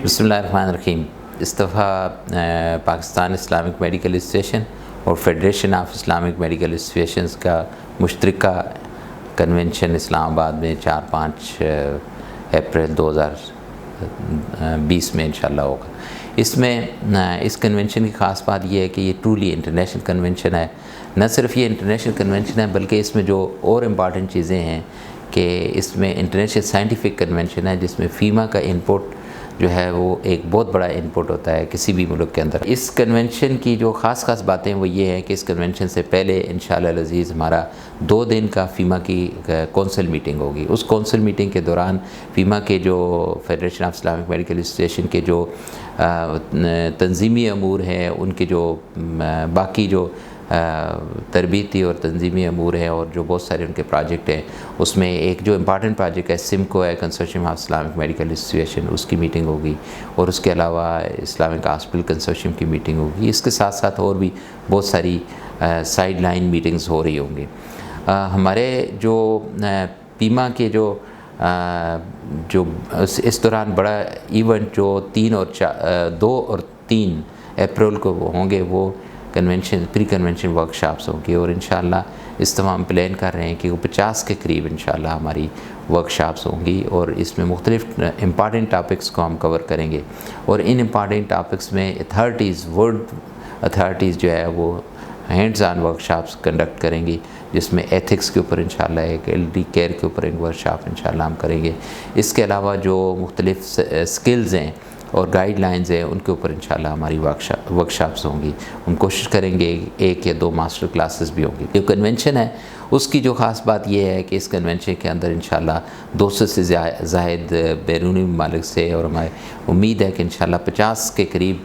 بسم اللہ الرحمن الرحیم۔ اس دفعہ پاکستان اسلامک میڈیکل ایسوسیشن اور federation of Islamic medical associations کا مشترکہ کنونشن اسلام آباد میں 4-5 اپریل 2020 میں انشاءاللہ ہوگا۔ اس میں اس کنونشن کی خاص بات یہ ہے کہ یہ ٹرولی انٹرنیشنل کنونشن ہے۔ نہ صرف یہ انٹرنیشنل کنونشن ہے بلکہ اس میں جو اور امپارٹنٹ چیزیں ہیں کہ اس میں انٹرنیشنل سائنٹیفک کنونشن ہے جس میں فیما کا انپٹ جو ہے وہ ایک بہت بڑا انپٹ ہوتا ہے کسی بھی ملک کے اندر۔ اس کنونشن کی جو خاص باتیں وہ یہ ہیں کہ اس کنونشن سے پہلے انشاءاللہ العزیز ہمارا 2 دن کا فیما کی کونسل میٹنگ ہوگی۔ اس کونسل میٹنگ کے دوران فیما کے جو federation of Islamic medical association کے جو تنظیمی امور ہیں، ان کے جو باقی جو تربیتی اور تنظیمی امور ہیں اور جو بہت سارے ان کے پروجیکٹ ہیں، اس میں ایک جو امپارٹنٹ پروجیکٹ ہے سمکو ہے، consortium of Islamic medical association, اس کی میٹنگ ہوگی، اور اس کے علاوہ اسلامک ہاسپٹل کنسورشیم کی میٹنگ ہوگی۔ اس کے ساتھ اور بھی بہت ساری سائیڈ لائن میٹنگز ہو رہی ہوں گی۔ ہمارے جو پیما کے جو اس دوران بڑا ایونٹ جو 2 اور 3 اپریل کو ہوں گے، وہ پری کنونشن ورکشاپس ہوں گی، اور انشاءاللہ اس تمام پلان کر رہے ہیں کہ وہ 50 کے قریب انشاءاللہ ہماری ورکشاپس ہوں گی، اور اس میں مختلف امپارٹنٹ ٹاپکس کو ہم کور کریں گے۔ اور ان امپارٹنٹ ٹاپکس میں ورلڈ اتھارٹیز جو ہے وہ ہینڈز آن ورکشاپس کنڈکٹ کریں گی، جس میں ایتھکس کے اوپر انشاءاللہ ایک ایلڈی کیئر کے اوپر ایک ورکشاپ انشاءاللہ ہم کریں گے۔ اس کے علاوہ جو مختلف سکلز ہیں اور گائیڈ لائنز ہیں، ان کے اوپر انشاءاللہ ہماری ورکشاپس ہوں گی۔ ہم کوشش کریں گے 1 یا 2 ماسٹر کلاسز بھی ہوں گی۔ جو کنونشن ہے اس کی جو خاص بات یہ ہے کہ اس کنونشن کے اندر انشاءاللہ 200 سے زائد بیرونی ممالک سے، اور ہمیں امید ہے کہ انشاءاللہ 50 کے قریب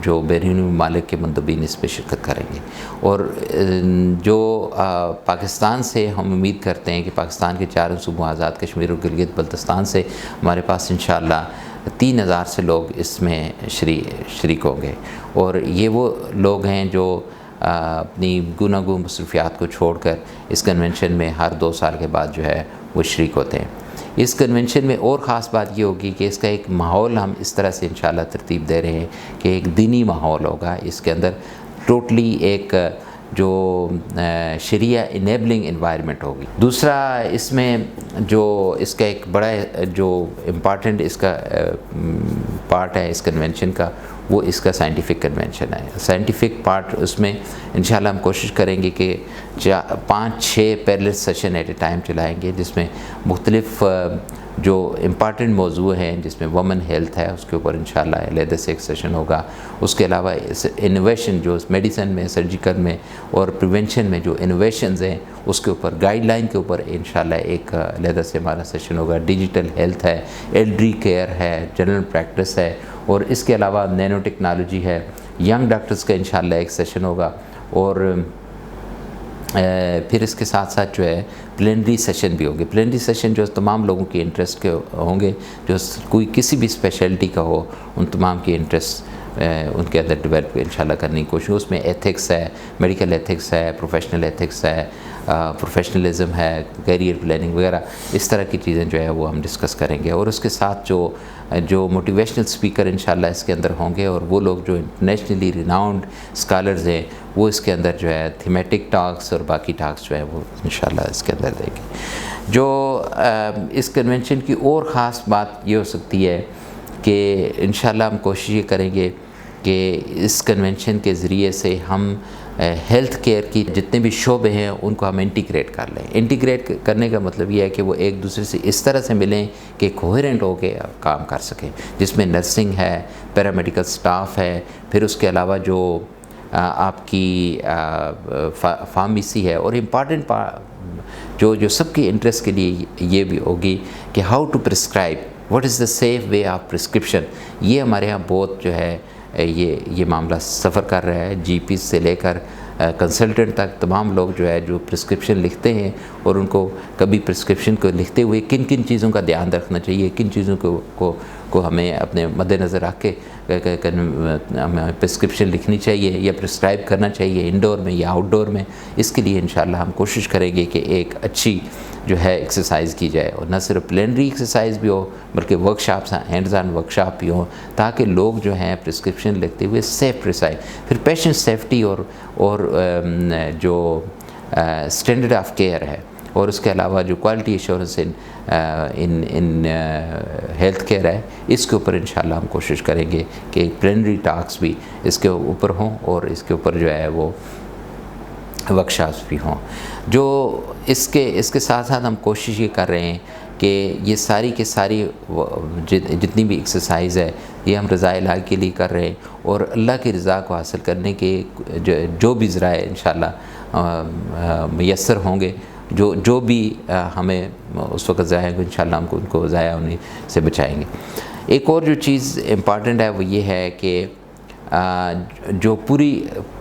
جو بیرونی ممالک کے مندوبین اس پہ شرکت کریں گے۔ اور جو پاکستان سے ہم امید کرتے ہیں کہ پاکستان کے 4 صوبوں آزاد کشمیر اور گلگت بلتستان سے ہمارے پاس انشاءاللہ 3000 سے لوگ اس میں شریک ہوں گے، اور یہ وہ لوگ ہیں جو اپنی گوناگون مصروفیات کو چھوڑ کر اس کنونشن میں ہر 2 سال کے بعد جو ہے وہ شریک ہوتے ہیں۔ اس کنونشن میں اور خاص بات یہ ہوگی کہ اس کا ایک ماحول ہم اس طرح سے انشاءاللہ ترتیب دے رہے ہیں کہ ایک دینی ماحول ہوگا۔ اس کے اندر ٹوٹلی ایک جو شریعہ انیبلنگ انوائرمنٹ ہوگی۔ دوسرا اس میں جو اس کا ایک بڑا جو امپارٹنٹ اس کا پارٹ ہے اس کنونشن کا، وہ اس کا سائنٹیفک کنونشن ہے۔ سائنٹیفک پارٹ اس میں انشاءاللہ ہم کوشش کریں گے کہ 5-6 parallel session at a time چلائیں گے، جس میں مختلف جو امپارٹنٹ موضوع ہیں، جس میں وومن ہیلتھ ہے، اس کے اوپر انشاءاللہ علیحدہ سے ایک سیشن ہوگا۔ اس کے علاوہ انوویشن جو میڈیسن میں، سرجیکل میں اور پریونشن میں جو انوویشنز ہیں، اس کے اوپر گائیڈ لائن کے اوپر انشاءاللہ ایک علیحدہ سے ہمارا سیشن ہوگا۔ ڈیجیٹل ہیلتھ ہے، ایلڈری کیئر ہے، جنرل پریکٹس ہے، اور اس کے علاوہ نینو ٹیکنالوجی ہے۔ ینگ ڈاکٹرز کا انشاءاللہ ایک سیشن ہوگا، اور پھر اس کے ساتھ جو ہے پلینری سیشن بھی ہوں گے۔ پلینری سیشن جو تمام لوگوں کی انٹرسٹ کے ہوں گے، جو کوئی کسی بھی اسپیشلٹی کا ہو، ان تمام کی انٹرسٹ ان کے اندر ڈیولپ انشاءاللہ کرنے کی کوشش۔ اس میں ایتھکس ہے، میڈیکل ایتھکس ہے، پروفیشنل ایتھکس ہے، پروفیشنلزم ہے، کیریئر پلاننگ وغیرہ، اس طرح کی چیزیں جو ہے وہ ہم ڈسکس کریں گے۔ اور اس کے ساتھ جو موٹیویشنل اسپیکر انشاءاللہ اس کے اندر ہوں گے، اور وہ لوگ جو انٹرنیشنلی ریناؤنڈ اسکالرز ہیں، وہ اس کے اندر جو ہے تھیمیٹک ٹاکس اور باقی ٹاکس جو ہے وہ انشاءاللہ اس کے اندر دیں گے۔ جو اس کنونشن کی اور خاص بات یہ ہو سکتی ہے کہ انشاءاللہ ہم کوشش یہ کریں گے کہ اس کنونشن کے ذریعے سے ہم ہیلتھ کیئر کی جتنے بھی شعبے ہیں ان کو ہم انٹیگریٹ کر لیں۔ انٹیگریٹ کرنے کا مطلب یہ ہے کہ وہ ایک دوسرے سے اس طرح سے ملیں کہ کوہیرنٹ ہو کے کام کر سکیں، جس میں نرسنگ ہے، پیرامیڈیکل سٹاف ہے، پھر اس کے علاوہ جو آپ کی فارمیسی ہے، اور امپارٹنٹ جو سب کی انٹرسٹ کے لیے یہ بھی ہوگی کہ how to prescribe, what is the safe way of prescription. یہ ہمارے ہاں بہت جو ہے یہ معاملہ سفر کر رہا ہے، جی پی سے لے کر کنسلٹنٹ تک تمام لوگ جو ہے جو پرسکرپشن لکھتے ہیں، اور ان کو کبھی پرسکرپشن کو لکھتے ہوئے کن چیزوں کا دھیان رکھنا چاہیے، کن چیزوں کو ہمیں اپنے مد نظر رکھ کے ہمیں پرسکرپشن لکھنی چاہیے یا پرسکرائب کرنا چاہیے انڈور میں یا آؤٹ ڈور میں۔ اس کے لیے انشاءاللہ ہم کوشش کریں گے کہ ایک اچھی جو ہے ایکسرسائز کی جائے، اور نہ صرف پلینری ایکسرسائز بھی ہو بلکہ work shops, hands on work shop بھی ہوں، تاکہ لوگ جو ہیں پرسکرپشن لکھتے ہوئے سیف پرسائز، پھر پیشنٹ سیفٹی اور جو اسٹینڈرڈ آف کیئر ہے، اور اس کے علاوہ جو quality assurance in health care ہے، اس کے اوپر انشاءاللہ ہم کوشش کریں گے کہ پلینری ٹاکس بھی اس کے اوپر ہوں، اور اس کے اوپر جو ہے وہ ورک شاپس بھی ہوں۔ جو اس کے ساتھ ساتھ ہم کوشش یہ کر رہے ہیں کہ یہ ساری کی ساری جتنی بھی ایکسرسائز ہے یہ ہم رضا الہی کے لیے کر رہے ہیں، اور اللہ کی رضا کو حاصل کرنے کے جو بھی ذرائع انشاءاللہ میسر ہوں گے، جو بھی ہمیں اس وقت ضائع ہوں گے، انشاءاللہ ہم ان کو ضائع ہونے سے بچائیں گے۔ ایک اور جو چیز امپارٹنٹ ہے وہ یہ ہے کہ جو پوری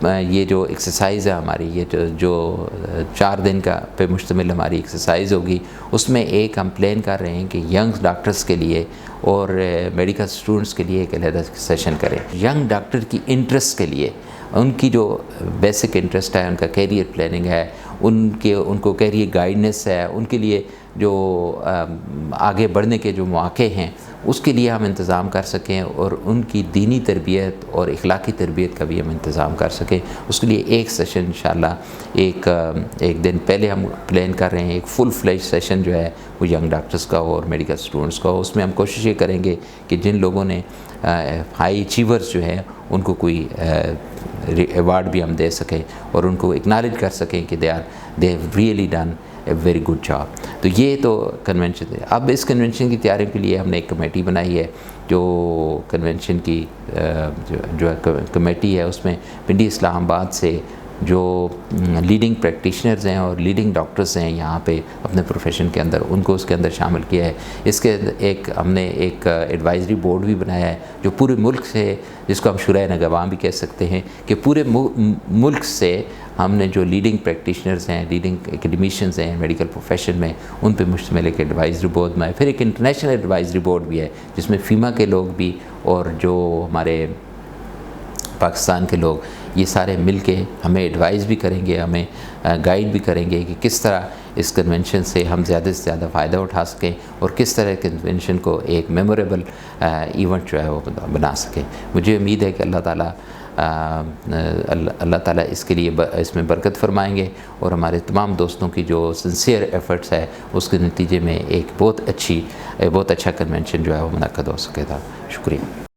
یہ جو ایکسرسائز ہے ہماری، یہ جو 4 دن کا پہ مشتمل ہماری ایکسرسائز ہوگی، اس میں ایک ہم پلان کر رہے ہیں کہ ینگ ڈاکٹرز کے لیے اور میڈیکل اسٹوڈنٹس کے لیے ایک علیحدہ سیشن کریں۔ ینگ ڈاکٹر کی انٹرسٹ کے لیے، ان کی جو بیسک انٹرسٹ ہے، ان کا کیریئر پلاننگ ہے، ان کو کیریئر گائیڈنس ہے، ان کے لیے جو آگے بڑھنے کے جو مواقع ہیں اس کے لیے ہم انتظام کر سکیں، اور ان کی دینی تربیت اور اخلاقی تربیت کا بھی ہم انتظام کر سکیں، اس کے لیے ایک سیشن انشاءاللہ ایک دن پہلے ہم پلان کر رہے ہیں، ایک فل فلیج سیشن جو ہے وہ ینگ ڈاکٹرز کا ہو اور میڈیکل اسٹوڈنٹس کا ہو۔ اس میں ہم کوشش یہ کریں گے کہ جن لوگوں نے ہائی اچیورز جو ہیں ان کو کوئی ایوارڈ بھی ہم دے سکیں، اور ان کو اکنالج کر سکیں کہ they have really done a very good job. تو یہ تو کنونشن ہے۔ اب اس کنونشن کی تیاری کے لیے ہم نے ایک کمیٹی بنائی ہے، جو کنونشن کی جو کمیٹی ہے اس میں پنڈی اسلام آباد سے جو لیڈنگ پریکٹیشنرز ہیں اور لیڈنگ ڈاکٹرز ہیں یہاں پہ اپنے پروفیشن کے اندر، ان کو اس کے اندر شامل کیا ہے۔ اس کے ہم نے ایک ایڈوائزری بورڈ بھی بنایا ہے جو پورے ملک سے، جس کو ہم شورائے نگہباں بھی کہہ سکتے ہیں، کہ پورے ملک سے ہم نے جو لیڈنگ پریکٹیشنرز ہیں، لیڈنگ اکیڈمیشنز ہیں میڈیکل پروفیشن میں، ان پہ مشتمل ایک ایڈوائزری بورڈ بنایا۔ پھر ایک انٹرنیشنل ایڈوائزری بورڈ بھی ہے جس میں فیما کے لوگ بھی اور جو ہمارے پاکستان کے لوگ، یہ سارے مل کے ہمیں ایڈوائز بھی کریں گے، ہمیں گائیڈ بھی کریں گے کہ کس طرح اس کنونشن سے ہم زیادہ سے زیادہ فائدہ اٹھا سکیں، اور کس طرح کنونشن کو ایک میموریبل ایونٹ جو ہے وہ بنا سکیں۔ مجھے امید ہے کہ اللہ تعالیٰ اس کے لیے اس میں برکت فرمائیں گے، اور ہمارے تمام دوستوں کی جو سنسیئر ایفرٹس ہے اس کے نتیجے میں ایک بہت اچھا کنونشن جو ہے وہ منعقد ہو سکے گا۔ شکریہ۔